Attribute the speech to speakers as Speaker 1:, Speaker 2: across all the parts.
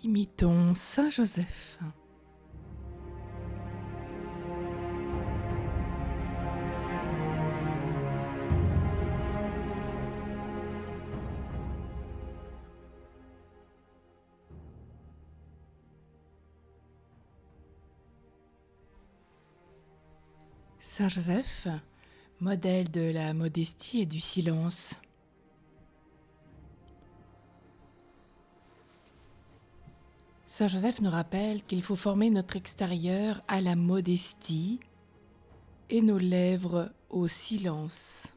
Speaker 1: Imitons Saint Joseph. Saint Joseph, modèle de la modestie et du silence. Saint Joseph nous rappelle qu'il faut former notre extérieur à la modestie et nos lèvres au silence.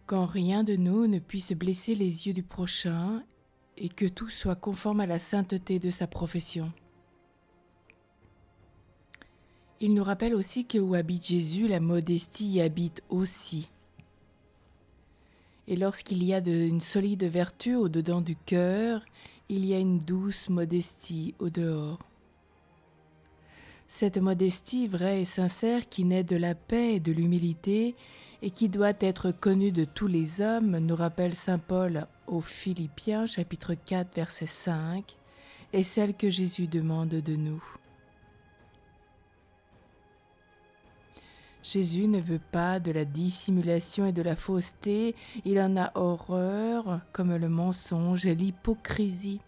Speaker 1: Quand rien de nous ne puisse blesser les yeux du prochain et que tout soit conforme à la sainteté de sa profession. Il nous rappelle aussi que où habite Jésus, la modestie y habite aussi. Et lorsqu'il y a une solide vertu au-dedans du cœur, il y a une douce modestie au dehors. Cette modestie vraie et sincère qui naît de la paix et de l'humilité et qui doit être connue de tous les hommes, nous rappelle saint Paul aux Philippiens, chapitre 4, verset 5, est celle que Jésus demande de nous. Jésus ne veut pas de la dissimulation et de la fausseté, il en a horreur comme le mensonge et l'hypocrisie.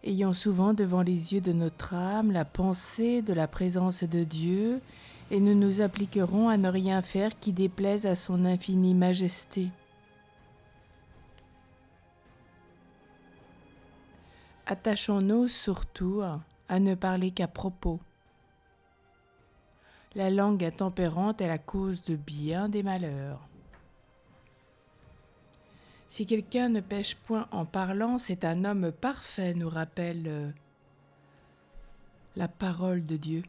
Speaker 1: Ayons souvent devant les yeux de notre âme la pensée de la présence de Dieu et nous nous appliquerons à ne rien faire qui déplaise à son infinie majesté. Attachons-nous surtout à ne parler qu'à propos. La langue intempérante est la cause de bien des malheurs. Si quelqu'un ne pêche point en parlant, c'est un homme parfait, nous rappelle la parole de Dieu.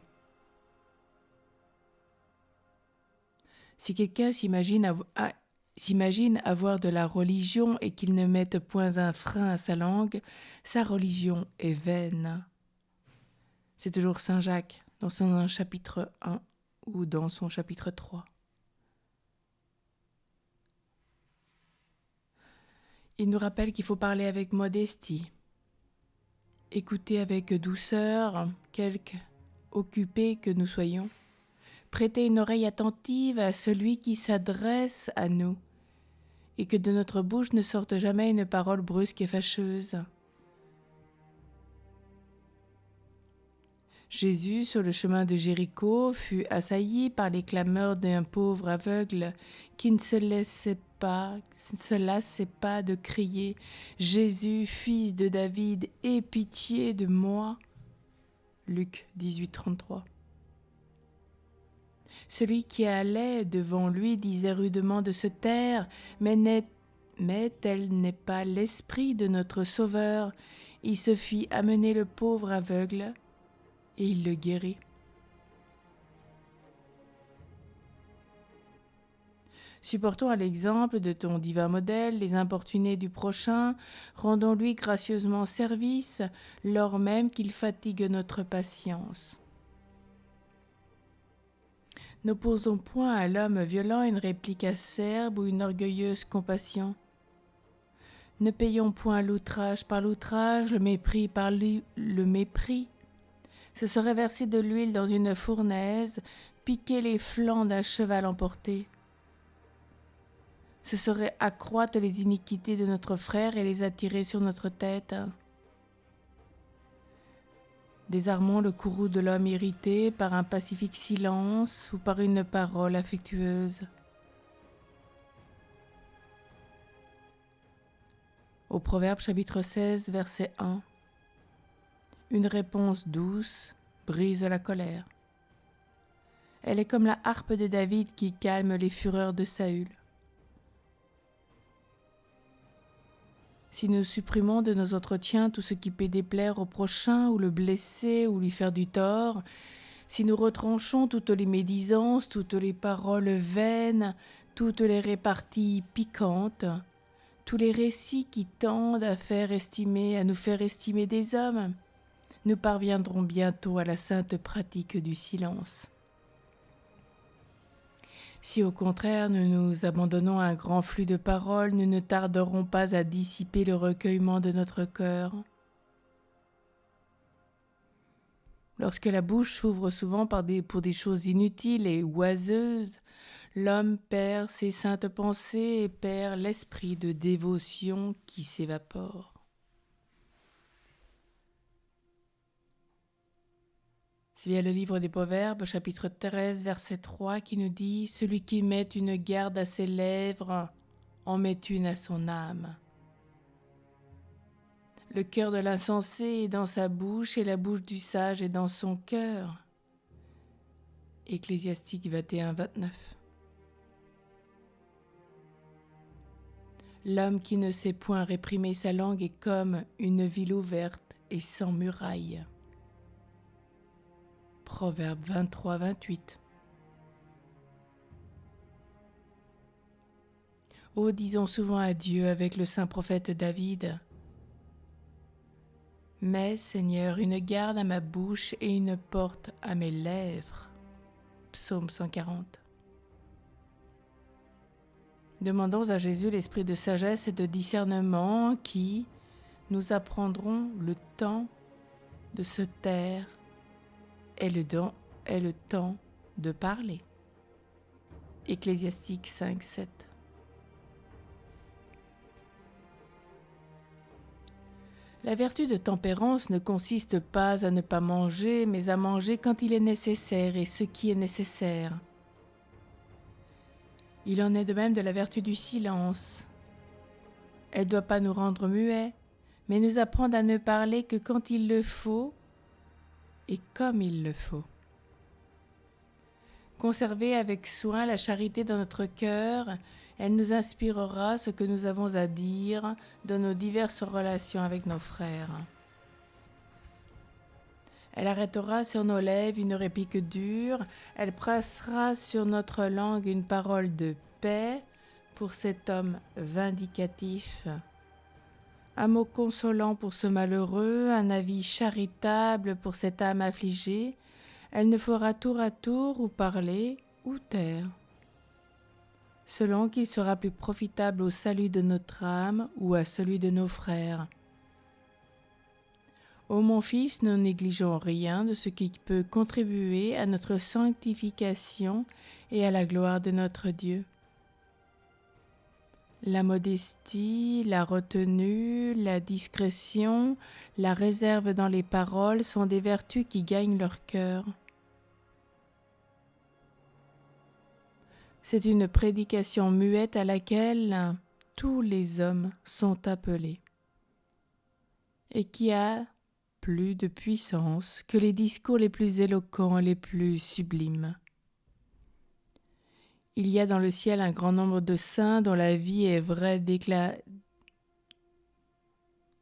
Speaker 1: Si quelqu'un s'imagine avoir de la religion et qu'il ne mette point un frein à sa langue, sa religion est vaine. C'est toujours saint Jacques dans son chapitre 1 ou dans son chapitre 3. Il nous rappelle qu'il faut parler avec modestie, écouter avec douceur, quelque occupés que nous soyons, prêter une oreille attentive à celui qui s'adresse à nous, et que de notre bouche ne sorte jamais une parole brusque et fâcheuse. Jésus, sur le chemin de Jéricho, fut assailli par les clameurs d'un pauvre aveugle qui ne se lassait pas de crier « Jésus, fils de David, aie pitié de moi » Luc 18, 33. Celui qui allait devant lui disait rudement de se taire, mais tel n'est pas l'esprit de notre Sauveur. Il se fit amener le pauvre aveugle et il le guérit. Supportons à l'exemple de ton divin modèle les importunés du prochain, rendons-lui gracieusement service, lors même qu'il fatigue notre patience. N'opposons point à l'homme violent une réplique acerbe ou une orgueilleuse compassion. Ne payons point l'outrage par l'outrage, le mépris par le mépris. Ce serait verser de l'huile dans une fournaise, piquer les flancs d'un cheval emporté. Ce serait accroître les iniquités de notre frère et les attirer sur notre tête. Désarmons le courroux de l'homme irrité par un pacifique silence ou par une parole affectueuse. Au Proverbe chapitre 16, verset 1. Une réponse douce brise la colère. Elle est comme la harpe de David qui calme les fureurs de Saül. Si nous supprimons de nos entretiens tout ce qui peut déplaire au prochain ou le blesser ou lui faire du tort, si nous retranchons toutes les médisances, toutes les paroles vaines, toutes les réparties piquantes, tous les récits qui tendent à nous faire estimer des hommes, nous parviendrons bientôt à la sainte pratique du silence. Si au contraire nous nous abandonnons à un grand flux de paroles, nous ne tarderons pas à dissiper le recueillement de notre cœur. Lorsque la bouche s'ouvre souvent pour des choses inutiles et oiseuses, l'homme perd ses saintes pensées et perd l'esprit de dévotion qui s'évapore. C'est bien le livre des Proverbes, chapitre 13, verset 3, qui nous dit « Celui qui met une garde à ses lèvres en met une à son âme. » Le cœur de l'insensé est dans sa bouche et la bouche du sage est dans son cœur. Ecclésiastique 21, 29. L'homme qui ne sait point réprimer sa langue est comme une ville ouverte et sans muraille. Proverbe 23, 28. Oh, disons souvent adieu avec le saint prophète David. Mets, Seigneur, une garde à ma bouche et une porte à mes lèvres. Psaume 140. Demandons à Jésus l'esprit de sagesse et de discernement qui nous apprendront le temps de se taire et le temps de parler. Ecclésiastique 5, 7. La vertu de tempérance ne consiste pas à ne pas manger, mais à manger quand il est nécessaire et ce qui est nécessaire. Il en est de même de la vertu du silence. Elle ne doit pas nous rendre muets, mais nous apprendre à ne parler que quand il le faut et comme il le faut. Conserver avec soin la charité dans notre cœur, elle nous inspirera ce que nous avons à dire dans nos diverses relations avec nos frères. Elle arrêtera sur nos lèvres une réplique dure, elle pressera sur notre langue une parole de paix pour cet homme vindicatif. Un mot consolant pour ce malheureux, un avis charitable pour cette âme affligée, elle ne fera tour à tour ou parler ou taire, selon qu'il sera plus profitable au salut de notre âme ou à celui de nos frères. Ô mon fils, ne négligeons rien de ce qui peut contribuer à notre sanctification et à la gloire de notre Dieu. La modestie, la retenue, la discrétion, la réserve dans les paroles sont des vertus qui gagnent leur cœur. C'est une prédication muette à laquelle tous les hommes sont appelés et qui a plus de puissance que les discours les plus éloquents et les plus sublimes. Il y a dans le ciel un grand nombre de saints dont la vie est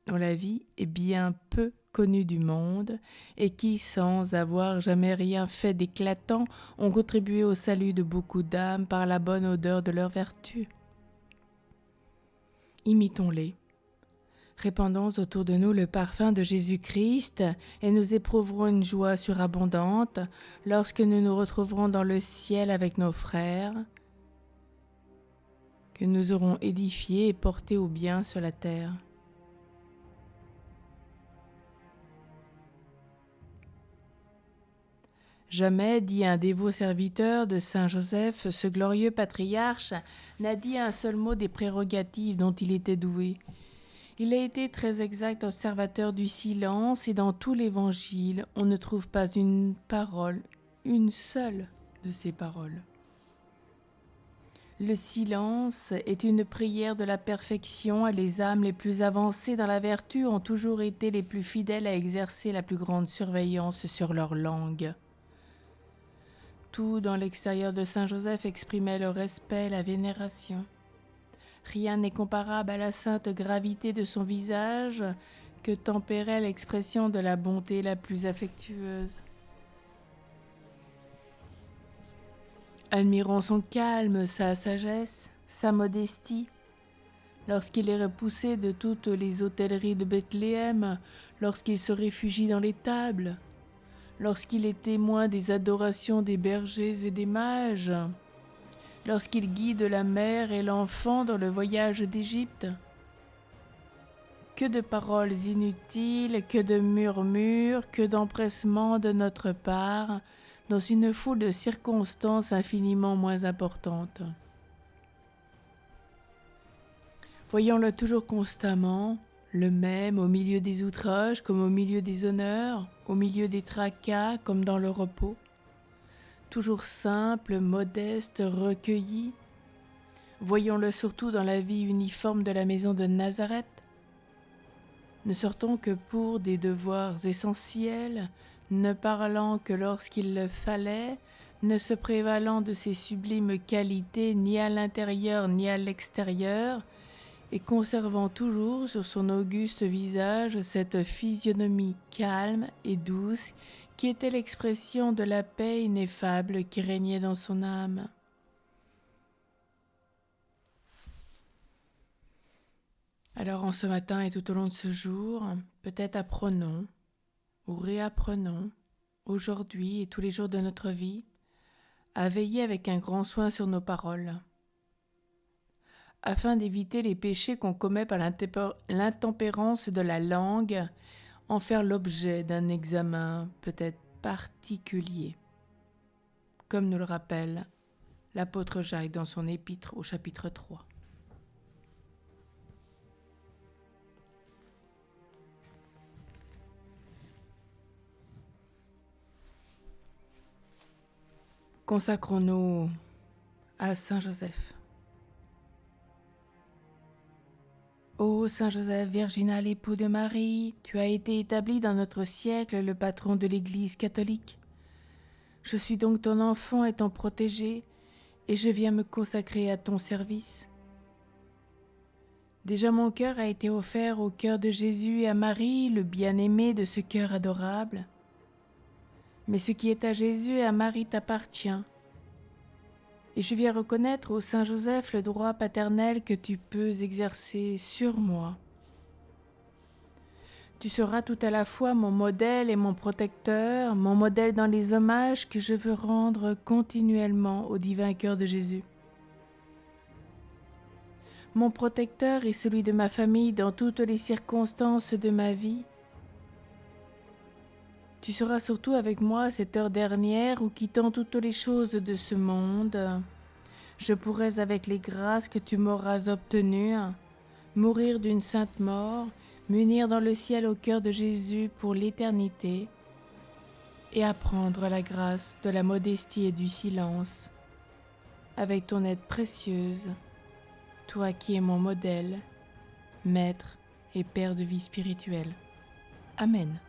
Speaker 1: dont la vie est bien peu connue du monde et qui, sans avoir jamais rien fait d'éclatant, ont contribué au salut de beaucoup d'âmes par la bonne odeur de leur vertu. Imitons-les. Répandons autour de nous le parfum de Jésus-Christ et nous éprouverons une joie surabondante lorsque nous nous retrouverons dans le ciel avec nos frères que nous aurons édifiés et portés au bien sur la terre. Jamais, dit un dévot serviteur de Saint Joseph, ce glorieux patriarche n'a dit un seul mot des prérogatives dont il était doué. Il a été très exact observateur du silence et dans tout l'Évangile, on ne trouve pas une parole, une seule de ces paroles. Le silence est une prière de la perfection et les âmes les plus avancées dans la vertu ont toujours été les plus fidèles à exercer la plus grande surveillance sur leur langue. Tout dans l'extérieur de Saint Joseph exprimait le respect et la vénération. Rien n'est comparable à la sainte gravité de son visage que tempérait l'expression de la bonté la plus affectueuse. Admirons son calme, sa sagesse, sa modestie. Lorsqu'il est repoussé de toutes les hôtelleries de Bethléem, lorsqu'il se réfugie dans les tables, lorsqu'il est témoin des adorations des bergers et des mages, lorsqu'il guide la mère et l'enfant dans le voyage d'Égypte. Que de paroles inutiles, que de murmures, que d'empressements de notre part, dans une foule de circonstances infiniment moins importantes. Voyons-le toujours constamment, le même au milieu des outrages comme au milieu des honneurs, au milieu des tracas comme dans le repos. Toujours simple, modeste, recueilli. Voyons-le surtout dans la vie uniforme de la maison de Nazareth. Ne sortons que pour des devoirs essentiels, ne parlant que lorsqu'il le fallait, ne se prévalant de ses sublimes qualités ni à l'intérieur ni à l'extérieur, et conservant toujours sur son auguste visage cette physionomie calme et douce qui était l'expression de la paix ineffable qui régnait dans son âme. Alors en ce matin et tout au long de ce jour, peut-être apprenons ou réapprenons, aujourd'hui et tous les jours de notre vie, à veiller avec un grand soin sur nos paroles, afin d'éviter les péchés qu'on commet par l'intempérance de la langue, en faire l'objet d'un examen peut-être particulier, comme nous le rappelle l'apôtre Jacques dans son épître au chapitre 3. Consacrons-nous à Saint Joseph. Ô Saint Joseph, virginal époux de Marie, tu as été établi dans notre siècle le patron de l'Église catholique. Je suis donc ton enfant et ton protégé, et je viens me consacrer à ton service. Déjà mon cœur a été offert au cœur de Jésus et à Marie, le bien-aimé de ce cœur adorable. Mais ce qui est à Jésus et à Marie t'appartient. Et je viens reconnaître au Saint Joseph le droit paternel que tu peux exercer sur moi. Tu seras tout à la fois mon modèle et mon protecteur, mon modèle dans les hommages que je veux rendre continuellement au divin cœur de Jésus. Mon protecteur est celui de ma famille dans toutes les circonstances de ma vie. Tu seras surtout avec moi à cette heure dernière où, quittant toutes les choses de ce monde, je pourrais, avec les grâces que tu m'auras obtenues, mourir d'une sainte mort, m'unir dans le ciel au cœur de Jésus pour l'éternité et apprendre la grâce de la modestie et du silence, avec ton aide précieuse, toi qui es mon modèle, maître et père de vie spirituelle. Amen.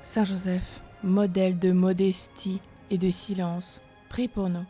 Speaker 1: Saint Joseph, modèle de modestie et de silence, prie pour nous.